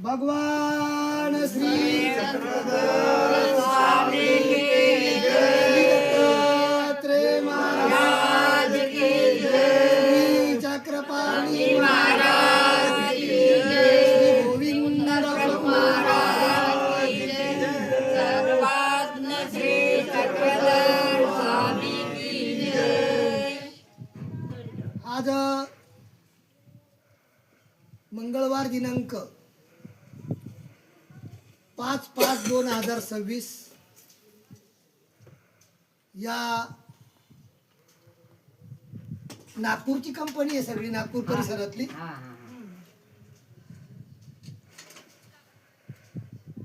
भगवान श्री स्वामी की जय, दत्तात्रेय महाराज की जय, श्री चक्रपाणी महाराज की जय, श्री गोविंद महाराज की जय, सर्वज्ञ श्री चक्रधर स्वामी की जय। आज मंगळवार दिनांक 5/5/2026 या नागपूरची कंपनी आहे, सगळी नागपूर परिसरातली।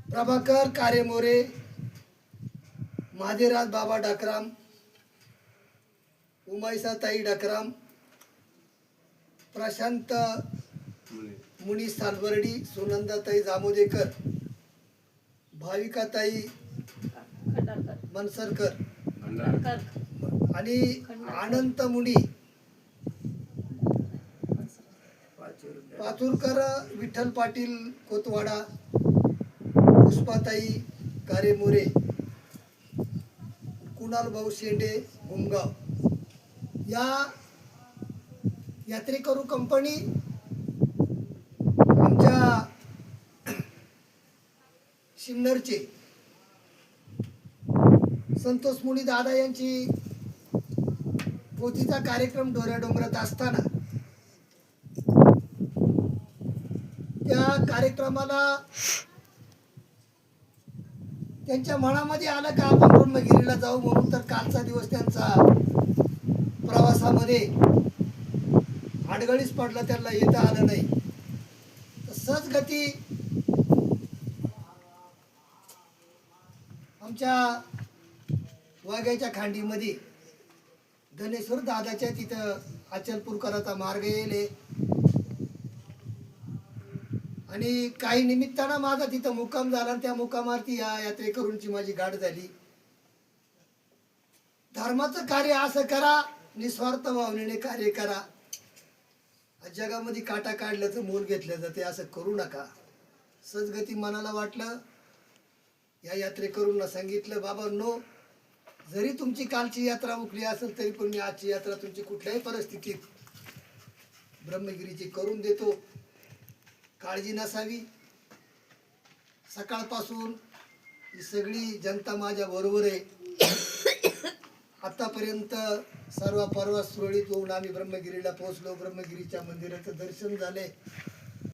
प्रभाकर कारेमोरे, महादेराज बाबा डाकराम, उमाईसा ताई डाकराम, प्रशांत मुनी सालवर्डी, सुनंदाताई जामोदेकर, भाविकाताई मनसरकर आणि अनंत मुनी पाचुरकर, विठ्ठल पाटील कोतवाडा, पुष्पाताई कारेमोरे, कुणाल भाऊ शेंडे गुमगाव या यात्रेकरू कंपनी आमच्या शिन्नरचे संतोष मुनी दादा यांची पोथीचा कार्यक्रम डोऱ्या डोंगरात असताना त्या कार्यक्रमाला त्यांच्या मनामध्ये आलं का आपण ब्रह्मगिरीला जाऊ म्हणून। तर कालचा दिवस त्यांचा प्रवासामध्ये अडगळीच पडला, त्यांना येता आलं नाही। सहज गती आमच्या वाघ्याच्या खांडीमध्ये धनेश्वर दादाच्या तिथं अचलपूरकराचा मार्ग येईल आणि काही निमित्तानं माझा तिथं मुक्काम झाला। त्या मुक्कामावरती या यात्रेकरूंची माझी गाठ झाली। धर्माचं कार्य असं करा, निस्वार्थ भावनेने कार्य करा। जगामध्ये काटा काढलं तर मोल घेतलं जाते, असं करू नका। सजगती मनाला वाटलं, या यात्रेकरूंना सांगितलं, बाबा नो, जरी तुमची कालची यात्रा उकली असेल तरी पण मी आजची यात्रा तुमची कुठल्याही परिस्थितीत ब्रह्मगिरीची करून देतो, काळजी नसावी। सकाळपासून ही सगळी जनता माझ्या बरोबर आहे। आतापर्यंत सर्व परवा सुरळीत होऊन आम्ही ब्रह्मगिरीला पोहोचलो। ब्रह्मगिरीच्या मंदिराचं दर्शन झाले।